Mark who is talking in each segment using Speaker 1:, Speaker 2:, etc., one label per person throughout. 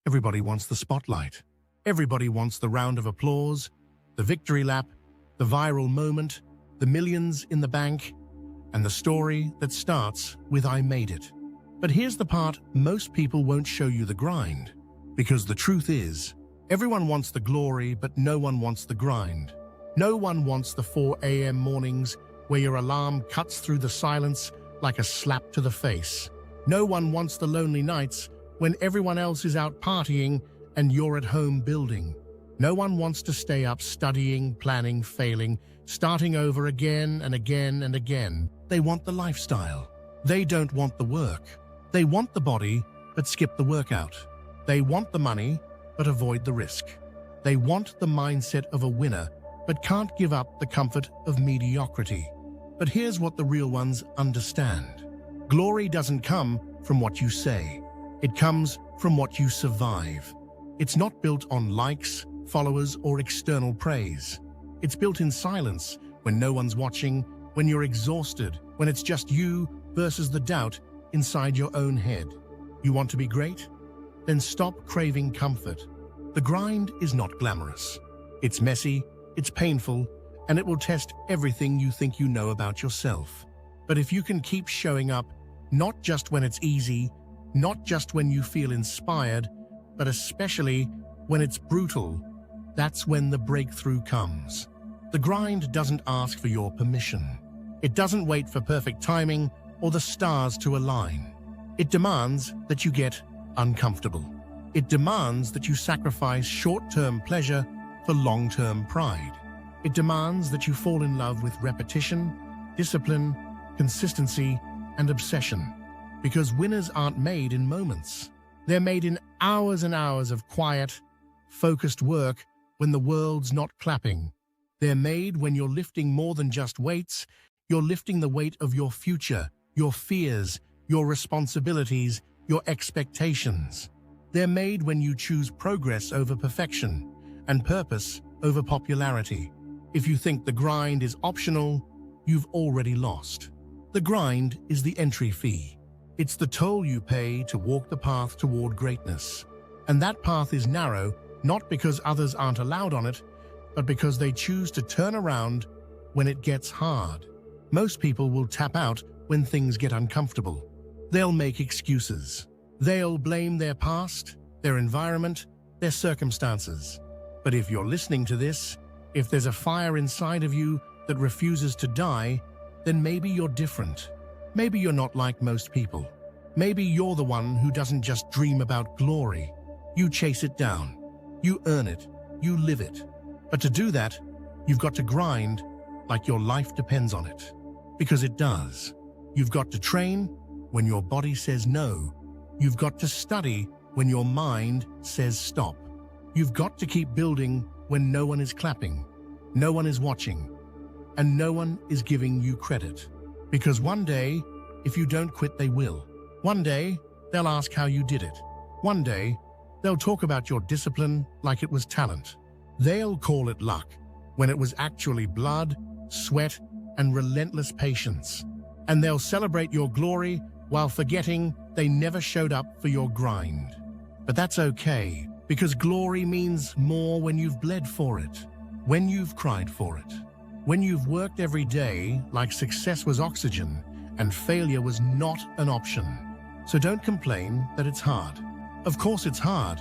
Speaker 1: Everybody wants the spotlight. Everybody wants the round of applause, the victory lap, the viral moment, the millions in the bank, and the story that starts with "I made it." But here's the part most people won't show you: the grind. Because the truth is, everyone wants the glory, but no one wants the grind. No one wants the 4 a.m. mornings where your alarm cuts through the silence like a slap to the face. No one wants the lonely nights when everyone else is out partying and you're at home building. No one wants to stay up studying, planning, failing, starting over again and again and again. They want the lifestyle. They don't want the work. They want the body, but skip the workout. They want the money, but avoid the risk. They want the mindset of a winner, but can't give up the comfort of mediocrity. But here's what the real ones understand. Glory doesn't come from what you say. It comes from what you survive. It's not built on likes, followers, or external praise. It's built in silence, when no one's watching, when you're exhausted, when it's just you versus the doubt inside your own head. You want to be great? Then stop craving comfort. The grind is not glamorous. It's messy, it's painful, and it will test everything you think you know about yourself. But if you can keep showing up, not just when it's easy, not just when you feel inspired, but especially when it's brutal, that's when the breakthrough comes. The grind doesn't ask for your permission. It doesn't wait for perfect timing or the stars to align. It demands that you get uncomfortable. It demands that you sacrifice short-term pleasure for long-term pride. It demands that you fall in love with repetition, discipline, consistency, and obsession. Because winners aren't made in moments. They're made in hours and hours of quiet, focused work when the world's not clapping. They're made when you're lifting more than just weights. You're lifting the weight of your future, your fears, your responsibilities, your expectations. They're made when you choose progress over perfection and purpose over popularity. If you think the grind is optional, you've already lost. The grind is the entry fee. It's the toll you pay to walk the path toward greatness. And that path is narrow, not because others aren't allowed on it, but because they choose to turn around when it gets hard. Most people will tap out when things get uncomfortable. They'll make excuses. They'll blame their past, their environment, their circumstances. But if you're listening to this, if there's a fire inside of you that refuses to die, then maybe you're different. Maybe you're not like most people. Maybe you're the one who doesn't just dream about glory. You chase it down. You earn it. You live it. But to do that, you've got to grind like your life depends on it. Because it does. You've got to train when your body says no. You've got to study when your mind says stop. You've got to keep building when no one is clapping, no one is watching, and no one is giving you credit. Because one day, if you don't quit, they will. One day, they'll ask how you did it. One day, they'll talk about your discipline like it was talent. They'll call it luck when it was actually blood, sweat, and relentless patience. And they'll celebrate your glory while forgetting they never showed up for your grind. But that's okay, because glory means more when you've bled for it, when you've cried for it, when you've worked every day like success was oxygen and failure was not an option. So don't complain that it's hard. Of course it's hard.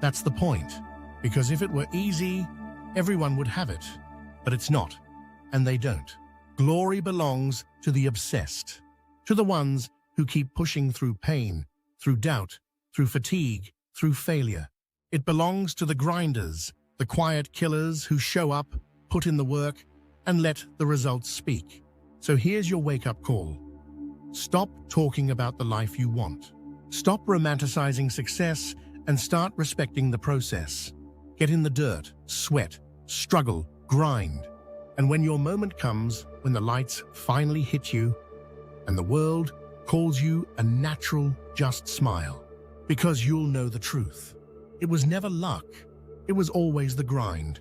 Speaker 1: That's the point. Because if it were easy, everyone would have it. But it's not, and they don't. Glory belongs to the obsessed, to the ones who keep pushing through pain, through doubt, through fatigue, through failure. It belongs to the grinders, the quiet killers who show up, put in the work, and let the results speak. So here's your wake-up call. Stop talking about the life you want. Stop romanticizing success and start respecting the process. Get in the dirt, sweat, struggle, grind. And when your moment comes, when the lights finally hit you, and the world calls you a natural, just smile. Because you'll know the truth. It was never luck. It was always the grind.